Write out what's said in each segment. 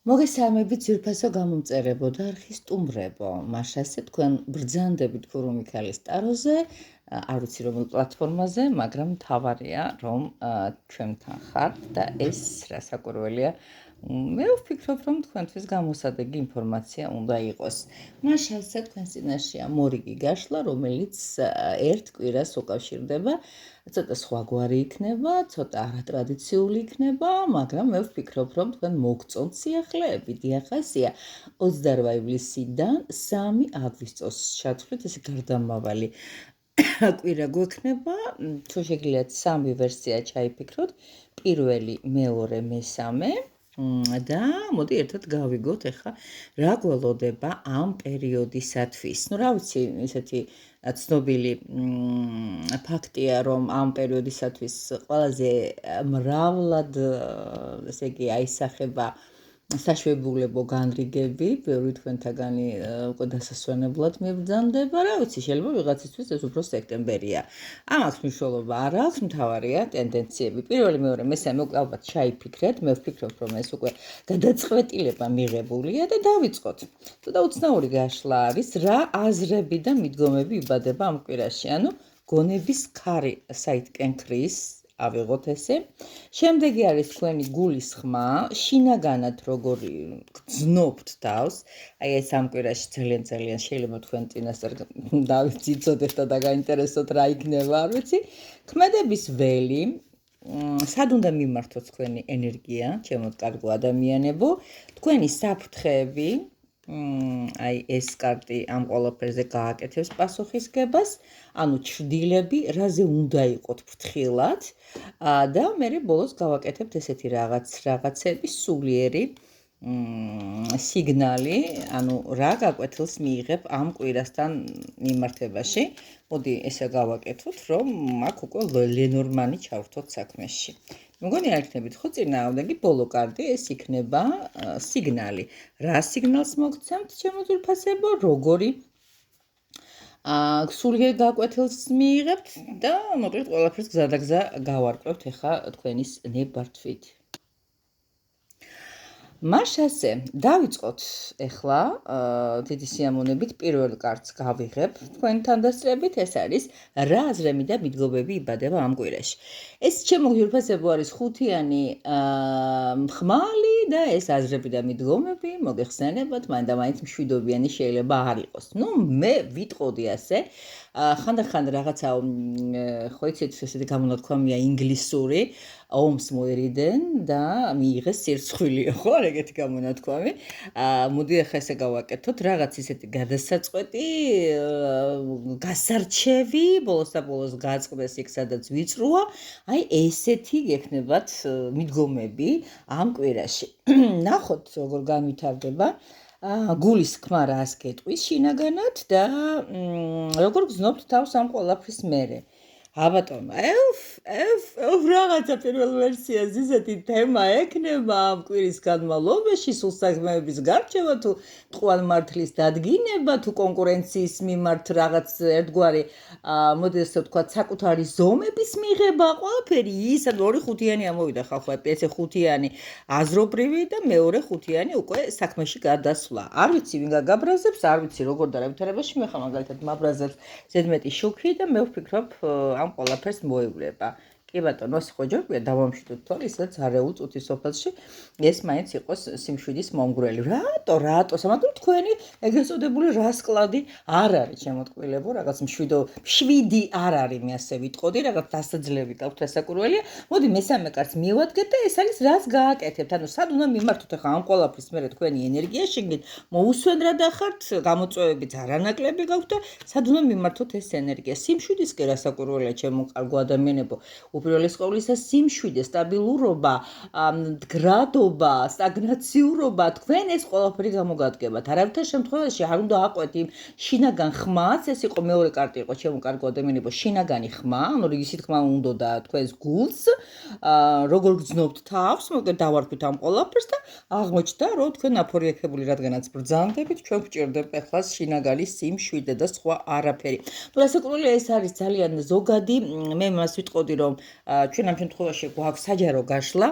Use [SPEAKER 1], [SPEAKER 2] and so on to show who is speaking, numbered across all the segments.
[SPEAKER 1] მოგესალმებით ძვირფასო გამომწერებო და არხის სტუმრებო. მაშასე თქვენ ბრძანდებით ქურუმი ქალის ტაროზე, არ ვიცი რომელ პლატფორმაზე, მაგრამ მთავარია რომ ჩვენთან ხართ და ეს რასაკვირველია. მე ვფიქრობ რომ თქვენთვის გამოსადეგი ინფორმაცია უნდა იყოს. მაშასე თქვენ წინაშეა მორიგი გაშლა, რომელიც ერთ კვირას უკავშირდება. ცოტა სხვაგვარი იქნება, ცოტა არატრადიციული იქნება, მაგრამ მე ვფიქრობ, რომ თქვენ მოგწონთ სიახლეები. დიახასია 28 ივლისიდან 3 აგვისტოს ჩათვლით, ესე გარდამავალი კვირა გვექნება. თუ შეგიძლიათ სამი ვერსია ჩაიფიქროთ, პირველი, მეორე, მესამე და მოდი ერთად გავიგოთ ახლა რა გველოდება ამ პერიოდისათვის. Ну, რა ვიცი, ესეთი ცნობილი ფაქტია, რომ ამ პერიოდისათვის ყველაზე მრავლად, ესე იგი, აისახება საშვებულებო განრიგები, ბევრი თქვენთაგანი უკვე დასასვენებლად მებრძანდება, რა ვიცი, შეიძლება ვიღაცისთვის ეს უფრო სექტემბერია. ამას მნიშვნელობა არ აქვს, მთავარია ტენდენციები. პირველი, მეორე, მესამე უკვე ალბათ ჩაიფიქრეთ, მე ვფიქრობ, რომ ეს უკვე გადაწყვეტილება მიღებულია და დავიწყოთ. ცოტა უცნაური გაშლა არის, რა აზრები და მიდგომები იბადება ამ კვირაში, ანუ გონების ქარი საითკენ ქრის, ავიღოთ ესე. შემდეგი არის თქვენი გულის ხმა, შინაგანად როგორი გძნობთ თავს, აი ეს ამ კვირაში ძალიან შეიძლება თქვენ წინასწარ დავიციცოთ და დაგაინტერესოთ რა იქნება, არ ვიცი. ქმედების ველი, სად უნდა მიმართოთ თქვენი ენერგია, ჩემოთ კარგო ადამიანებო, თქვენი საფრთხეები, აი ეს კარტი ამ ყველაფერზე გააკეთებს პასუხისგებას, ანუ ჩრდილები, რაზე უნდა იყოთ ფრთხილად და მე ბოლოს გავაკეთებთ ესეთი რაღაცები სულიერი სიგნალი, ანუ რა გაკვეთილს მიიღებ ამ კვირასთან მიმართებაში. მოდი ესე გავაკეთოთ, რომ აქ უკვე ლენორმანი ჩავრთოთ საქმეში. მეგონი არ იქნებით ხო წინააღმდეგი, ბოლო კარტი ეს იქნება სიგნალი. რა სიგნალს მოგცემთ, ჩემო ძვირფასებო, როგორი სულიერ გაკვეთილს მიიღებთ და მოკლედ ყველაფერს გზადაგზა გავარკვევთ ახლა თქვენის ნებართვით. მაშასე დავიწყოთ ახლა დიდი სიამოვნებით პირველ კარტს გავიღებ თქვენთან დასწრებით, ეს არის რა აზრები და მიდგომები იბადება ამ კვირაში. ეს ჩემო ძვირფასებო არის ხუთიანი ხმალი და ეს აზრები და მიდგომები მოგეხსენებათ, მაინდა-მაინც მშვიდობიანი შეიძლება არ იყოს. Ну, მე ვიტყოდი ასე, ხანდახან რაღაცა ხო იცით, ესეთი გამონათქვამია ინგლისური, ომს მოერიდენ და მიიღეს სირცხვილი, ხო, ეგეთი გამონათქვამი. მოდი ახლა ესე გავაკეთოთ, რაღაც ისეთი გადასაწყვეტი, გასარჩევი, ბოლოს და ბოლოს გაწყდეს იქ, სადაც ვიწროა. აი ესეთი გექნებათ მიდგომები ამ კვირაში. ნახოთ როგორ განვითარდება გულის ხმა რას გეტყვის შინაგანად და როგორ გზნობთ თავს ამ ყველაფრის მერე. აბატონო, რაღაცა პირველ ვერსიაზე ისეთი თემა ექნება ამ კვირის განმავლობაში, სულ საქმეების გარჩევა, თუ ტყუილმართლის დადგინება, თუ კონკურენციის მიმართ რაღაც ერთგვარი, მოდი ასე ვთქვათ, საკუთარი ზომების მიღება, ყველაფერი ის, ანუ ორი ხუთიანი ამოვიდა ხალხო, ესე ხუთიანი აზრობრივი და მეორე ხუთიანი უკვე საქმეში გადასვლა. არ ვიცი ვინ გაგაბრაზებს, არ ვიცი როგორ და რა ვითარებაში, მე ხა მაგალითად მაბრაზებს ზედმეტი შუქი და მე ვფიქრობ ამ ყველაფერს მოევლება. კი ბატონო, ხო ჯერ გვია დავამშვიდოთ თორე ისაც არეულ წუთის სოფელში ეს მაინც იყოს სიმშვიდის მომგვრელი. რატო? სამაგრო თქვენი ეგრეთ წოდებული რასკლადი არ არის შემოტყვილებო, რაღაც შვიდი არ არის, მე ასე ვიტყოდი, რაღაც დასაძლევი გაქვთ რასაკვირველია. მოდი მესამე კარტს მივადგეთ და ეს არის რას გააკეთებთ. ანუ სად უნდა მიმართოთ ახლა ამ ყველაფრის მერე თქვენი ენერგია შეგნით მოუსვენრად ახართ, გამოწვევებიც არანაკლები გაქვთ და სად უნდა მიმართოთ ეს ენერგია. სიმშვიდის კი რასაკვირველია ჩემო კარგო ადამიანებო. უპირველეს ყოვლისა სიმშვიდე, სტაბილურობა, მდგრადობა, სტაგნაციურობა, თქვენ ეს ყველაფერი გამოგადგებათ. არავითარ შემთხვევაში არ უნდა აყვეთ იმ შინაგან ხმას, ეს იყო მეორე კარტი იყო ჩემო კარგო ადამიანებო, შინაგანი ხმა, ანუ ისეთ ხმა უნდა და თქვენს გულს, როგორ გძნობთ თავს, მოკლედ დავარქვით ამ ყველაფერს და აღმოჩნდა, რომ თქვენ აფორიეთებული რადგანაც ბრძანდებით, ჩვენ გვჭირდება ახლა შინაგანი სიმშვიდე და სხვა არაფერი. ნუ რასაკვირველია ეს არის ძალიან ზოგადი, მე მას ვიტყოდი, რომ ჩვენ ამ შემთხვევაში გვაქვს საჯარო გაშლა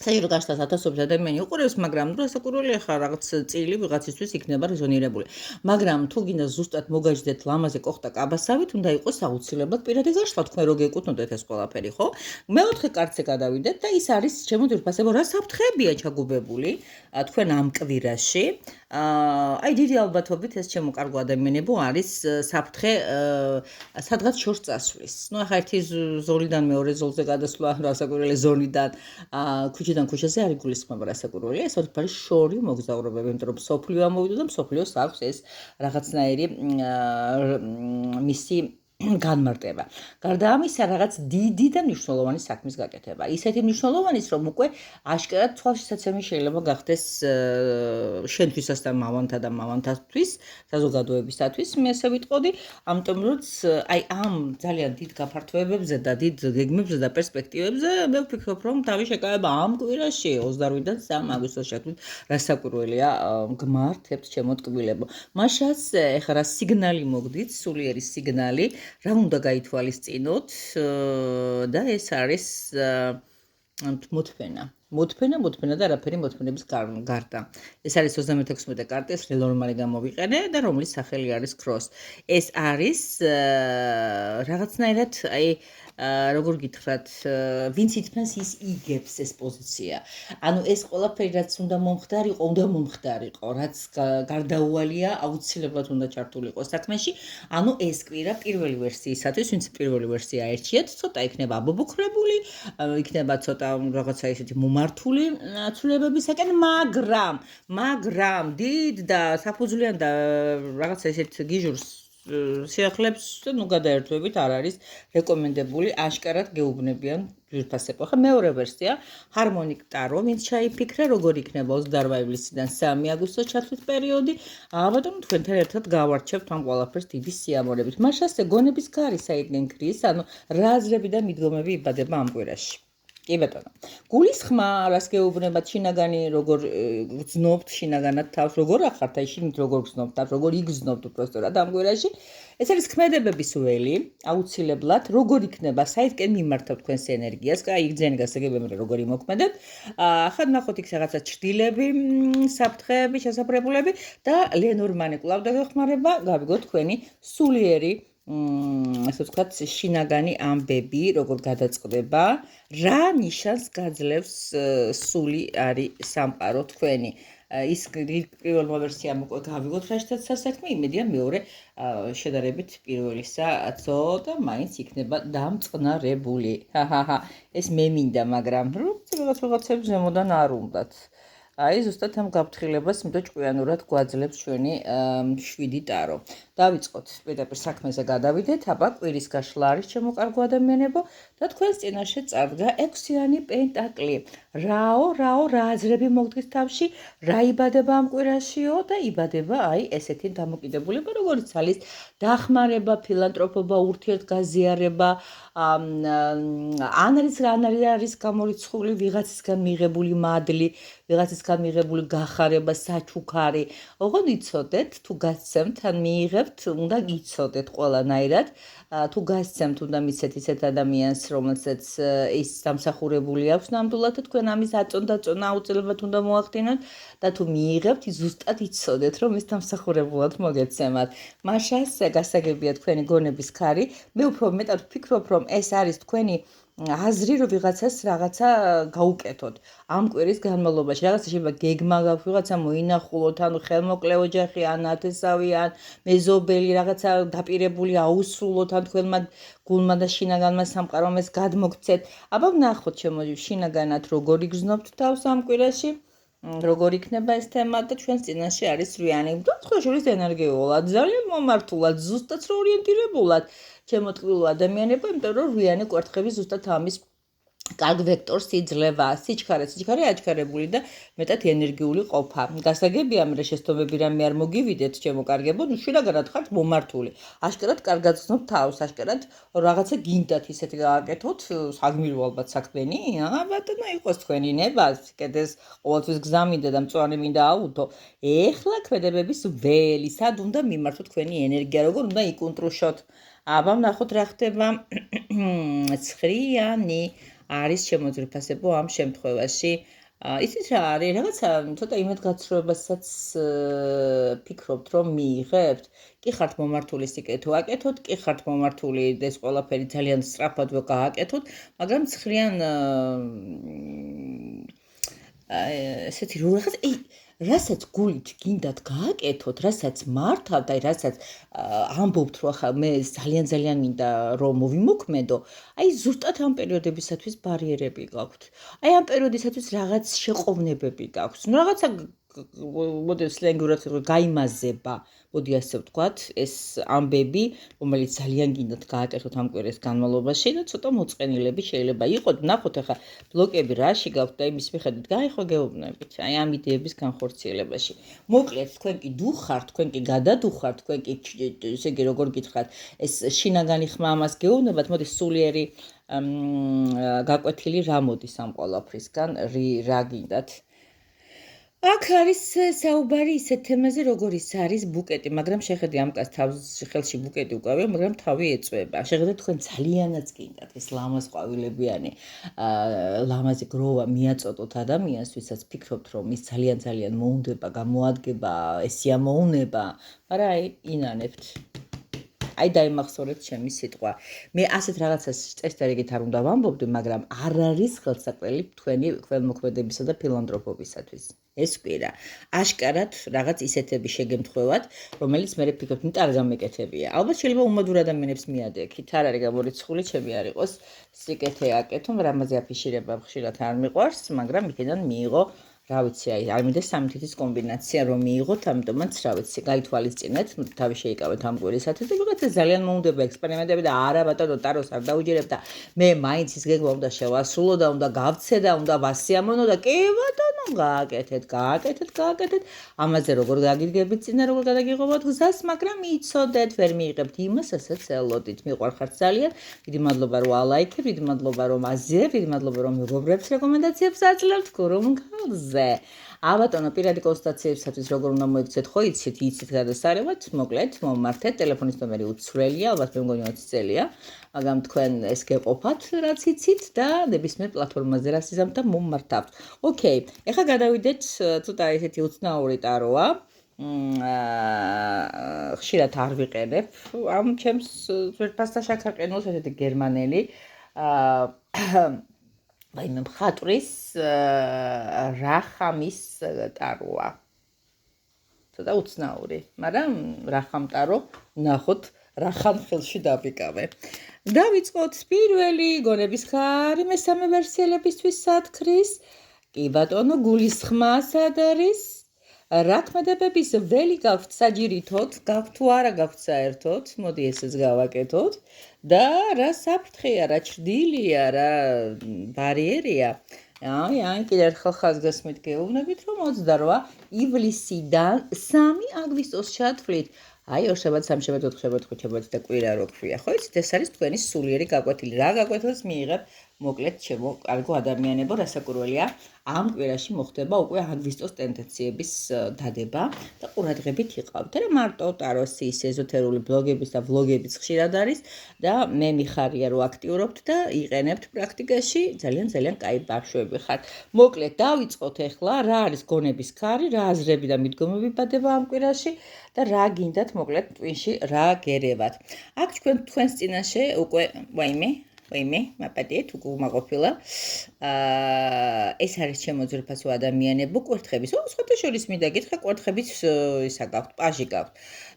[SPEAKER 1] საერთოდ გაშთას ათასობით ადამიანი უყურებს, მაგრამ ნუ რასაკვირველია ხარ რაღაც წილი ვიღაცისთვის იქნება რეზონირებული. მაგრამ თუ გინდა ზუსტად მოგაჯდეთ ლამაზე კოხტა კაბასავით, უნდა იყოს აუცილებლად პირადი გაშლა, თქვენ რო გეკუთვნოდეთ ეს ყველაფერი, ხო? მეოთხე კარტზე გადავიდეთ და ის არის ჩემო ძვირფასებო, რა საფრთხეებია ჩაგუბებული თქვენ ამ კვირაში. აი დიდი ალბათობით ეს ჩემო კარგო ადამიანებო არის საფრთხე სადღაც შორს წასვლის. ნუ ახლა ერთი ზოლიდან მეორე ზოლზე გადასვლა, რასაკვირველია ზონიდან ქუჩიდან ქუჩაზე არ იგულისხმება რასაკვირველია, ეს არის შორი მოგზაურობები, იმიტომ რომ სოფლიო ამოვიდა და სოფლიოს აქვს ეს რაღაცნაირი მისი განმარტება. გარდა ამისა, რაღაც დიდი და მნიშვნელოვანი საქმის გაკეთება. ისეთი მნიშვნელოვანის, რომ უკვე აშკარად თვალშისაცემი შეიძლება გახდეს შენთვისაც და მამანთათვის, საზოგადოებისათვის, მე ესე ვიტყოდი, ამიტომ რომ აი ამ ძალიან დიდ გაფართოებებზე და დიდ გეგმებზე და პერსპექტივებზე მე ვფიქრობ, რომ თავი შეკავება ამ კვირაში 28-დან 3 აგვისტოში რასაკვირველია გმართებთ ჩემო ტკბილებო. მაშას ეხლა რა სიგნალი მოგდით, სულიერი სიგნალი რა უნდა გაითვალისწინოთ და ეს არის მოთფენა და არაფერი მოთფენების გარდა. ეს არის 36 კარტი, ეს ლენორმალი გამოვიყენე და რომლის სახელი არის cross. ეს არის რაღაცნაირად აი როგორ გითხრათ, ვინც ითქმას ის იგებს ეს პოზიცია. ანუ ეს ყველაფერი რაც უნდა მომხდარიყო, რაც გარდაუვალია, აუცილებლად უნდა ჩართულიყო საქმეში. ანუ ეს კვირა პირველი ვერსიისათვის, ვინც პირველი ვერსია აერჩიეთ, ცოტა იქნება აბობოქრებული, იქნება ცოტა რაღაცა ისეთი მომართული ცვლილებებისაკენ, მაგრამ დიდ და საფუძვლიან და რაღაცა ისეთ გიჟურს სიახლებს ნუ გადაერთვებით არ არის რეკომენდებული, აშკარად გეუბნებიან ძვირფასებო. ხა მეორე ვერსია, ჰარმონიკ ტარო, ვინც ჩაიფიქრა, როგორ იქნება 28 ივლისიდან 3 აგვისტოს ჩათვლის პერიოდი, ბატონო თქვენთან ერთად გავარჩევთ ამ ყველაფერს დიდი სიამოვნებით. მაშასე გონების გარი საიდან ქრის, ანუ რა აზრები და მიდგომები იბადება ამ კვირაში. კი ბატონო. გულისხმა, რას გეუბნებათ, შინაგანი როგორ გრძნობთ შინაგანად თავს, როგორ ახართ, აი შინით როგორ გრძნობთ თავს, როგორ იგრძნობთ უბრალოდ ამ კვირაში. ეს არის ქმედებების ველი, აუცილებლად, როგორ იქნება, საერთკენ მიმართავთ თქვენს ენერგიას, აი იგზენი გასაგებია, როგორ იმოქმედოთ. ახლა ნახოთ იქ რაღაცა ჭრილები, საფრთხეები, შესაძლებელები და ლენორმანი კვლავ დაგეხმარება, გავიგოთ თქვენი სულიერი ასე ვთქვათ, შინაგანი ამბები, როგორ გადაწყდება, რა ნიშანს გაძლევს სული არის სამყარო თქვენი. ის პირველ ვერსიამ უკვე გავიგოთ რა შეთაც სასაქმე, იმედია მეორე შედარებით პირველისა ცოტა მაინც იქნება დამწყნარებული. ეს მე მინდა, მაგრამ რაღაცებს ზემოდან არ უნდათ. აი ზუსტად ამ გაფრთხილებას მიდო ჭკვიანურად გვაძლევს ჩვენი 7 ტარო. დავიწყოთ პირდაპირ საქმეზე გადავიდეთ, აბა კვირის გაშლა არის ჩემო კარგო ადამიანებო და თქვენს წინაშე წარდგა 6-იანი პენტაკლი. რაო, რა აზრები მოგდგით თავში, რა იბადება ამ კვირაშიო და იბადება აი ესეთი დამოკიდებულება, როგორც არის დახმარება, ფილანტროფობა, ურთიერთგაზიარება, ან არის გამორიცხული ვიღაცისგან მიღებული მადლი, ვიღაცისგან მიღებული გახარება, საჩუქარი. ოღონდ იცოდეთ, თუ გასცემთ, ან მიიღებთ, უნდა იცოდეთ ყველანაირად. თუ გასცემთ, უნდა მიცეთ ისეთ ადამიანს, რომელსაც ის დამსახურებული აქვს ნამდვილად, თქვენ ამის აწონდა აუცილებლად უნდა მოახდინოთ და თუ მიიღებთ, ზუსტად იცოდეთ, რომ ის დამსახურებულად მოგეცემათ. მაშას გასაგებია თქვენი გონების ქარი. მე უფრო მეტად ვფიქრობ, რომ ეს არის თქვენი აზრი, რომ ვიღაცას რაღაცა გაუკეთოთ. ამ კვირის განმავლობაში რაღაცა შეიძლება გეგმა გაქვთ, ვიღაცა მოინახულოთ, ანუ ხელმოკლე ოჯახი, ან ათესავი, ან მეზობელი, რაღაცა დაპირებული აუსრულოთ, ან თქვენმა გულმა და შინაგანმა სამყარომ ეს გადმოგცეთ. აბა ვნახოთ ჩემო შინაგანად როგორ იგრძნობთ თავს ამ კვირაში. როგორ იქნება ეს თემა და ჩვენს წინაშე არის რვიანი. თქვენ შორის ენერგიულად, ძალიან მომართულად, ზუსტად ორიენტირებულად ჩემო ტკბილო ადამიანებო, იმიტომ რომ რვიანი კვერთხები ზუსტად ამის კარგ ვექტორს იძლევა, სიჩქარე აჩქარებული და მეტად ენერგიული ყოფა. გასაგებია, მე შეცდომები რამე არ მოგივიდეთ, ჩემო კარგებო, ნუ შინაგანად ხართ მომართული. აშკარად კარგად გრძნობთ თავს, აშკარად რაღაცა გინდათ ისეთი გააკეთოთ, საგმირო ალბათ საქმენი, ბატონო იყოს თქვენი ნება, კიდეს ყოველთვის გზამინდა და მწვანე მინდა აუთო. ეხლა ქმედებების ველი, სად უნდა მიმართოთ თქვენი ენერგია, როგორ უნდა იკუნტრუშოთ. აბა ვნახოთ რა ხდება. 9-იანი არის შემოძვირფასებო ამ შემთხვევაში. იცით რა არის, რაღაცა ცოტა იმედგაცრუებასაც ფიქრობთ, რომ მიიღებთ. კი ხართ მომართული სიკეთე ვაკეთოთ, კი ხართ მომართული ეს ყველაფერი ძალიან სწრაფად გააკეთოთ, მაგრამ ცხრიან ესეთი რო რაღაც რასაც გულით გინდათ გააკეთოთ, რასაც მართავთ, რასაც ამბობთ, რომ ახლა მე ძალიან მინდა რომ მოვიმოქმედო, ზუსტად ამ პერიოდებისათვის ბარიერები გაქვთ. ამ პერიოდისათვის რაღაც შეყოვნებები გაქვთ. ნუ რაღაცა მოდი სლენგურად გაიმაზება, მოდი ასე ვთქვათ, ეს ამბები, რომელიც ძალიან გინდათ გააკეთოთ ამ კვირის განმავლობაში და ცოტა მოწყენილები შეიძლება იყოთ. ნახოთ ახლა ბლოკები რაში გაქვთ და იმის მიხედვით გაიხო გეუბნებით. ამ იდეების განხორციელებაში. მოკლედ, თქვენ კი დუხართ, თქვენ კი გადადუხართ, თქვენ კი ესე იგი როგორ გითხრათ, ეს შინაგანი ხმა ამას გეუბნებათ, მოდი სულიერი გაკვეთილი რა მოდის ამ ყველაფრისგან, რა გინდათ. აქ არის საუბარი ისეთ თემაზე, როგორიც არის ბუკეტი, მაგრამ შეხედე ამ კაც თავის ხელში ბუკეტი უკავია, მაგრამ თავი ეწვება. შეხედე თქვენ ძალიანაც გინდათ ეს ლამაზ ყვავილებიანი ლამაზი გროვა მიაწოდოთ ადამიანს, ვისაც ფიქრობთ, რომ ის ძალიან მოუნდება, გამოადგება, ესიამოვნება, მაგრამ ინანებთ. დაიმახსოვრეთ ჩემი სიტყვა. მე ასეთ რაღაცას წესდერიგით არ უნდა ვამბობდი, მაგრამ არ არის ხელსაყრელი თქვენი ქველმოქმედებისა და ფილანთროპობისათვის. ეს კვირა. აშკარად რაღაც ისეთები შეგემთხვევათ, რომელიც მე ფიქრობ, ნიტარ გამეკეთებია. ალბათ შეიძლება უმადურ ადამიანებს მიადექით, არ არის გამორიცხული, ჩემი არ იყოს სიკეთე აკეთო, რამაზე აფიშირება ხშირად არ მიყვარს, მაგრამ იქიდან მიიღო რა ვიცი, არ მინდა სამი თითის კომბინაცია რომ მიიღოთ, ამიტომაც რა ვიცი, გაითვალისწინეთ, თავი შეიკავეთ ამ კვირისათვის და ვიღაცა ძალიან მოუნდება ექსპერიმენტები და არა ბატონო, ტაროს არ დაუჯერებ და მე მაინც ის გეგმა უნდა შევასრულო და უნდა გავცე და უნდა ვასიამოვნო და კი ბატონო, გააკეთეთ. ამაზე როგორ გაგიდგებით წინა, როგორ გადაგიღობოთ გზას, მაგრამ იცოდეთ, ვერ მიიღებთ იმას, რასაც ელოდით. მიყვარხართ ძალიან. დიდი მადლობა რომ ალაიქებ, დიდი მადლობა რომ აზიარებ, დიდი მადლობა რომ მეგობრებს რეკომენდაციებს აძლევთ კურუმგალზე. ბატონო, პირადი კონსულტაციებისათვის როგორ უნდა მოიქცეთ, ხო იცით გადასარევად, მოკლედ, მომმართეთ, ტელეფონის ნომერი უცვლელია, ალბათ მე მგონი 20 წელია, მაგრამ თქვენ ეს გეყოფათ, რაც იცით და ნებისმიერ პლატფორმაზე რას იზამთ და მომმართავთ. ოკეი, ეხლა გადავიდეთ, ცოტა ესეთი უცნაური ტაროა. ხშირად არ ვიყენებ ამ ჩემს ძვირფასთა შაქარყინულს, ესეთი გერმანელი მე მხატვრის რახამის ტაროა. ცოტა უცნაური, მაგრამ რახამ ტარო, ნახოთ, რახამ ხელში დავიკავე. დავიწყოთ პირველი გონების ხარი მესამე ვერსიელებისთვის სათქრის. კი ბატონო, გულის ხმა სად არის? რა ქმედებების ველი გაქვთ საჯირითოთ, გაქვთ თუ არა გაქვთ საერთოდ, მოდი ესეც გავაკეთოთ და რა საფრთხეა, რა ჩრდილია, რა ბარიერია. კიდევ ერთხელ ხაზგასმით გეუბნებით, რომ 28 ივლისიდან 3 აგვისტოს ჩათვლით. ორშაბათ, სამშაბათ, ოთხშაბათ, ხუთშაბათ და კვირა რო ქვია, ხო იცით, ეს არის თქვენი სულიერი გაკვეთილი. რა გაკვეთილს მიიღებ? მოკლედ, ჩემო კარგო ადამიანებო, რასაკვირველია, ამ კვირაში მოხდება უკვე აგვისტოს ტენდენციების დადება და ყურადღებით იყავთ. რა მარტო ტაროსის ეზოთერული ბლოგების და ვლოგების ხშირად არის და მე მიხარია რომ აქტიურობთ და იყენებთ პრაქტიკაში, ძალიან კაი ბავშვები ხართ. მოკლედ, დავიწყოთ ახლა, რა არის გონების ხარი, რა აზრები და მიდგომები ბადება ამ კვირაში და რა გინდათ მოკლედ ტვინში რა გერევათ. აქ თქვენს წინაშე უკვე ვაიმე, მაპატიეთ, უკუღმაყოფილა. ეს არის შემოძვირფასო ადამიანებო, კვერთხების. სხვათა შორის მინდა გითხრა, კვერთხების ისა გაქვთ, პაჟი გაქვთ.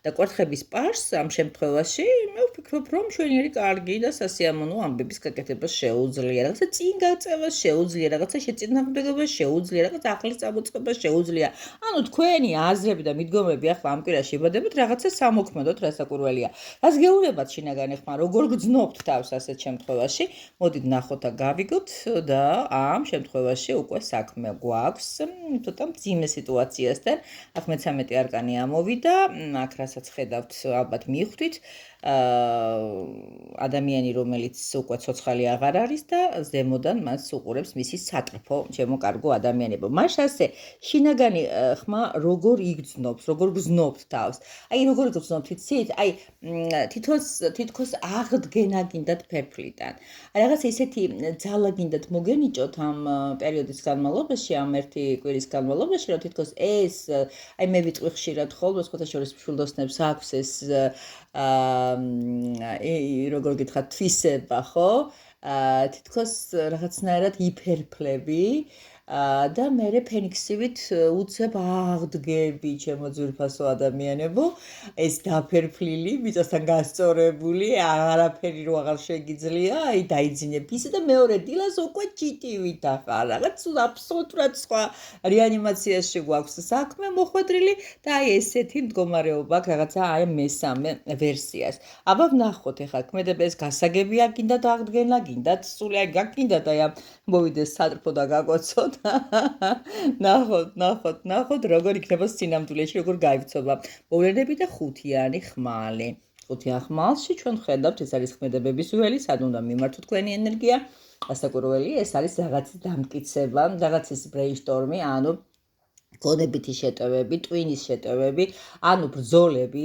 [SPEAKER 1] და კვერთხების პაჟს ამ შემთხვევაში მე ვფიქრობ, რომ მშვენიერი, კარგი და სასიამოვნო ამბების გაკეთება შეუძლია. რაღაცა წინ გაწევა შეუძლია, რაღაცა შეწინააღმდეგობა შეუძლია, რაღაცა ახლის წამოწყება შეუძლია. ანუ თქვენი აზრები და მიდგომები ახლა ამ კვირაში იბადებათ რაღაცა სამოქმედოდ, რასაკვირველია. რას გეუბნებათ შინაგანი ხმა, როგორ გძნობთ თავს ასეთ შემთხვევაში? მოდით ნახოთ და გავიგოთ და ამ შემთხვევაში უკვე საქმე გვაქვს ცოტა მძიმე სიტუაციასთან. აქ მე 13 არკანი ამოვიდა, აქ რასაც ხედავთ, ალბათ მიხვდით. ადამიანი, რომელიც უკვე ცოცხალი აღარ არის და ზემოდან მას უყურებს მისი სატრფო, ჩემო კარგო ადამიანებო. მას ასე შინაგანი ხმა როგორ იგრძნობს, როგორ გრძნობთ თავს. აი როგორ გრძნობთ, იცით? აი თითქოს აღდგენა გინდათ ფერფლიდან. აი რაღაც ისეთი ძალა გინდათ მოგენიჭოთ ამ პერიოდის განმავლობაში, ამ ერთი კვირის განმავლობაში, რომ თითქოს ეს აი მე ვიტყვი ხშირად ხოლმე, სხვათაშორის მშვილდოსნებს აქვს ეს როგორ გითხრათ, თვისება, ხო? თითქოს რაღაცნაირად იფერფლები და მე ფენიქსივით უცებ აღდგები, ჩემო ძვირფასო ადამიანებო, ეს დაფერფლილი, მიწასთან გასწორებული, არაფერი რო აღარ შეგიძლია, აი დაიძინებ ისე და მეორე დილას უკვე ჩიტივით ახლა, რაღაც აბსოლუტურად სხვა რეანიმაციაში გვაქვს საქმე მოხვედრილი და აი ესეთი მდგომარეობა აქვს რაღაცა აი მესამე ვერსიას. აბა ვნახოთ ახლა ქმედება ეს გასაგებია, გინდათ აღდგენა, გინდათ სული აი გაკინდათ აი მოვიდეს სატრფო და გაგოცოთ. ნახოთ როგორ იქნება სინამდვილეში, როგორ გაიქცობა მოვლენები და ხუთიანი ხმალი. ხუთიან ხმალში ჩვენ ხედავთ, ეს არის ქმედებების ველი, სად უნდა მიმართოთ თქვენი ენერგია. ასაკურველი, ეს არის რაღაცის დამტკიცება, რაღაცის ბრეინშტორმი, ანუ გონებითი შეტევები, ტვინის შეტევები, ანუ ბრძოლები,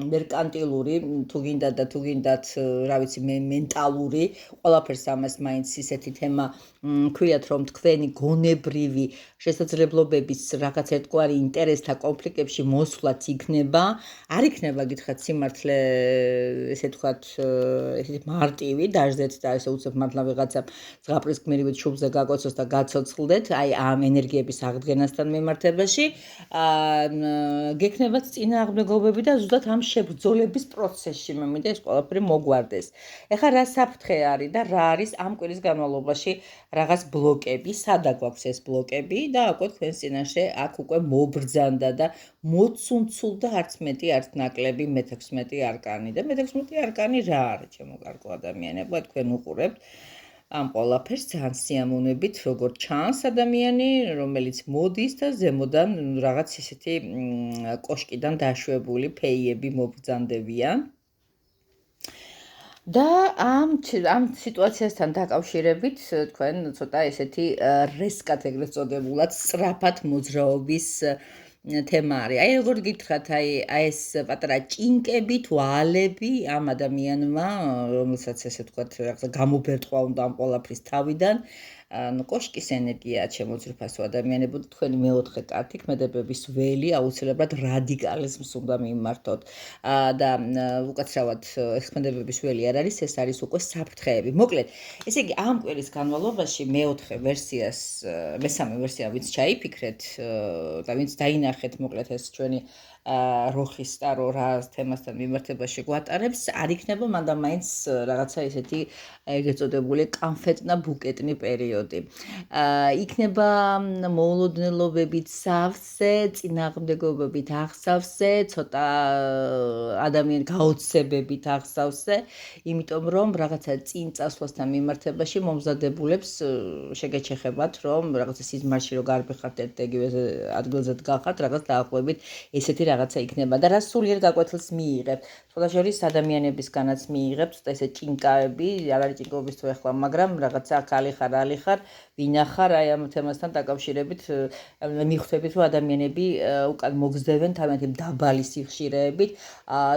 [SPEAKER 1] მერკანტილური, თუ გინდათ, რა ვიცი, მენტალური, ყველაფერს ამას მაინც ისეთი თემა ქვიათ, რომ თქვენი გონებრივი შესაძლებლობების რაღაც ერთგვარი ინტერესთა კონფლიქტებში მოსვლაც იქნება, არ იქნება გითხრათ სიმართლე, ესე ვთქვათ, ესეთი მარტივი, დაждეთ და ესე უცებ მართლა ვიღაცა ზღაპრის გმირივით შუბლზე გაკოცოს და გაცოცხლდეთ, აი ამ ენერგიების აღდგენასთან მიმართებაში, გექნებათ წინააღმდეგობები და ზუსტად ამ შებრძოლების პროცესში მე მინდა ეს ყველაფერი მოგვარდეს. ეხლა რა საფრთხე არის და რა არის ამ კვირის განმავლობაში რაღაც ბლოკები, სადა გვაქვს ეს ბლოკები და უკვე თქვენს წინაშე აქ უკვე მობრძანდა და მოცუნცულდა არც მეტი, არც ნაკლები მე-16 არკანი და მე-16 არკანი რა არის, ჩემო კარგო ადამიანებო, თქვენ უყურებთ ამ ყველაფერს ძალიან სიამოვნებით, როგორ ჩანს ადამიანი, რომელიც მოდის და ზემოდან რაღაც ისეთი კოშკიდან დაშვებული ფეიები მობრძანდებიან. და ამ სიტუაციასთან დაკავშირებით თქვენ ცოტა ესეთი რესკად ეგრეთ წოდებულად სწრაფად მოძრაობის თემა არის. აი როგორ გითხრათ, აი ეს პატარა ჭინკები თუ ალები ამ ადამიანმა, რომელსაც ესე ვთქვათ, რაღაცა გამობერტყვა უნდა ამ ყველაფრის თავიდან, კოშკის ენერგია ჩემო ძვირფასო ადამიანებო, თქვენი მეოთხე კარტი ქმედებების ველი აუცილებლად რადიკალიზმს უნდა მიმართოთ და უკაცრავად ეს ქმედებების ველი არ არის, ეს არის უკვე საფრთხეები. მოკლედ, ესე იგი ამ კვირის განმავლობაში მეოთხე ვერსიას, მესამე ვერსია ვინც ჩაიფიქრეთ და ვინც დაინახეთ, მოკლედ ეს ჩვენი როხის ტარო რა თემასთან მიმართებაში გვატარებს, არ იქნება მანდა მაინც რაღაცა ესეთი ეგრეთ წოდებული კანფეტნა ბუკეტნი პერიოდი. იქნება მოულოდნელობებით სავსე, წინააღმდეგობებით აღსავსე, ცოტა ადამიანი გაოცებებით აღსავსე, იმიტომ რომ რაღაცა წინ წასვლასთან მიმართებაში მომზადებულებს შეგეჩეხებათ, რომ რაღაცა სიზმარში რო გარბიხართ ერთ-იგივე ადგილზე დგახართ, რაღაც დაახლოებით ესეთი რაღაცა იქნება და რა სულიერ გაკვეთილს მიიღებთ. სხვადასხვა ადამიანებისგანაც მიიღებთ და ესე ჭინკაები, არ არის ჭინკობის თუ ეხლა, მაგრამ რაღაცა ახალი ხარ, ალი ხარ, ვინა ხარ, აი ამ თემასთან დაკავშირებით მიხვდებით, რომ ადამიანები უკან მოგზდევენ თავიანთი დაბალი სიხშირეებით,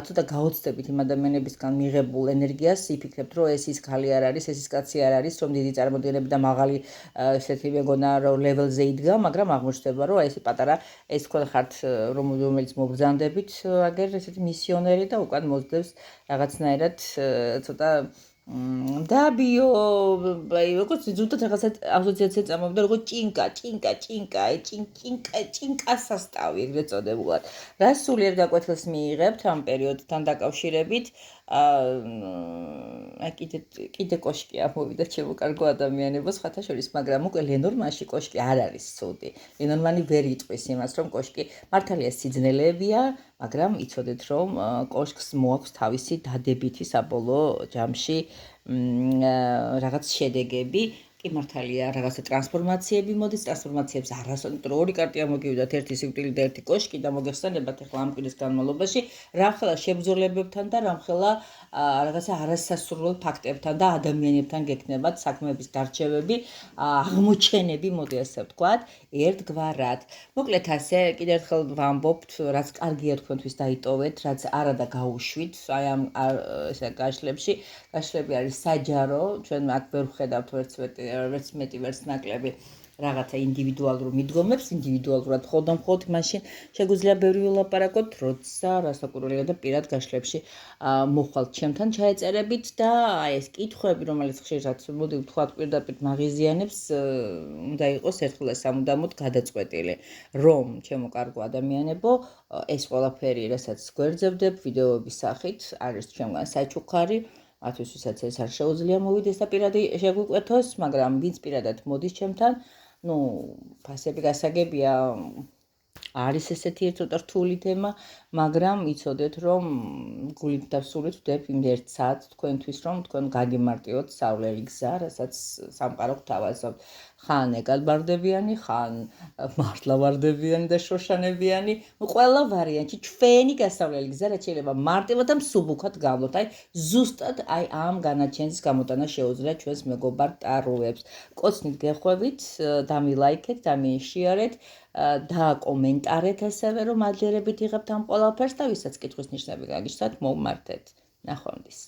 [SPEAKER 1] ცოტა გაოცდებით იმ ადამიანებისგან მიღებულ ენერგიას, იფიქრებთ, რომ ეს ის ქალი არ არის, ეს ის კაცი არ არის, რომ დიდი წარმოდგენები და მაღალი ესეთი მეგონა რომ ლეველზე იდგა, მაგრამ აღმოჩნდება, რომ ეს პატარა ეს თქვენ ხართ, რომელიც მოგზანდებით, აგერ ესეთი მისიონერი და უკან მოძდევს რაღაცნაირად ცოტა დაბიო, აი როგორც ზუსტად რაღაცა ასოციაცია წამოვიდა, როგორც ჭინკა სასტავი ეგრეთ წოდებულად. რა სულიერ გაკვეთილს მიიღებთ ამ პერიოდთან დაკავშირებით? აი კიდე კოშკი ამოვიდა, ჩემო კარგო ადამიანებო, სხვათა შორის, მაგრამ უკვე ლენორმანში კოშკი არ არის ცუდი. ლენორმანი ვერ იტყვის იმას, რომ კოშკი მართალია სიძნელებია, მაგრამ იცოდეთ, რომ კოშკს მოაქვს თავისი დადებითი საბოლოო ჯამში რაღაც შედეგები კი მართალია, რაღაცა ტრანსფორმაციები მოდის, ტრანსფორმაციებს არასოდეს ორი კარტია მოგივიდათ, ერთი სიკვდილი და ერთი კოშკი და მოგეხსენებათ ახლა ამ კვირის განმავლობაში, რამხელა შებრძოლებებთან და რამხელა რაღაცა არასასურველ ფაქტებთან და ადამიანებთან გექნებათ საქმეების გარჩევები, აღმოჩენები, მოდი ასე ვთქვათ, ერთგვარად. მოკლედ ასე, კიდევ ერთხელ ვამბობთ, რაც კარგია თქვენთვის დაიტოვეთ, რაც არა და გაუშვით, აი ამ ესე გაშლები არის საჯარო, ჩვენ აქ ვერ ვხედავთ ვერც მეტი, ვერც ნაკლები რაღაცა ინდივიდუალურ მიდგომებს, ინდივიდუალურად მხოლოდ მაშინ შეგვიძლია ბევრი ვილაპარაკოთ, როცა რასაკვირველია და პირად გაშლებში მოხვალთ ჩემთან ჩაეწერებით და აი ეს კითხვები, რომელიც ხშირად მოდი ვთქვათ პირდაპირ მაღიზიანებს, უნდა იყოს ერთხელ და სამუდამოდ გადაწყვეტილი, რომ ჩემო კარგო ადამიანებო, ეს ყველაფერი, რასაც გვერძევდებ ვიდეოების სახით, არის ჩემგან საჩუქარი. მათთვის ვისაც ეს არ შეუძლია მოვიდეს და პირადი შეგვიკვეთოს, მაგრამ ვინც პირადად მოდის ჩემთან, ფასები გასაგებია, არის ესეთი ცოტა რთული თემა, მაგრამ იცოდეთ, რომ გულით და სულით ვდებ იმ 1 საათს თქვენთვის, რომ თქვენ გაგემარტიოთ სავლელი გზა, რასაც სამყარო გთავაზობთ. ხან ეკალბარდებიანი, ხან მართლა ვარდებიანი და შოშანებიანი, ყველა ვარიანტი ჩვენი გასავლელი გზა, რაც შეიძლება მარტივად და მსუბუქად გავლოთ. აი ზუსტად აი ამ განაჩენის გამოტანა შეუძლია ჩვენს მეგობარ ტაროებს. კოცნით გეხვევით, დამილაიქეთ, დამიშიარეთ და კომენტარეთ ასევე, რომ აძლიერებით იღებთ ამ ყველაფერს და ვისაც კითხვის ნიშნები გაგიჩნდათ, მოვმართეთ. ნახვამდის.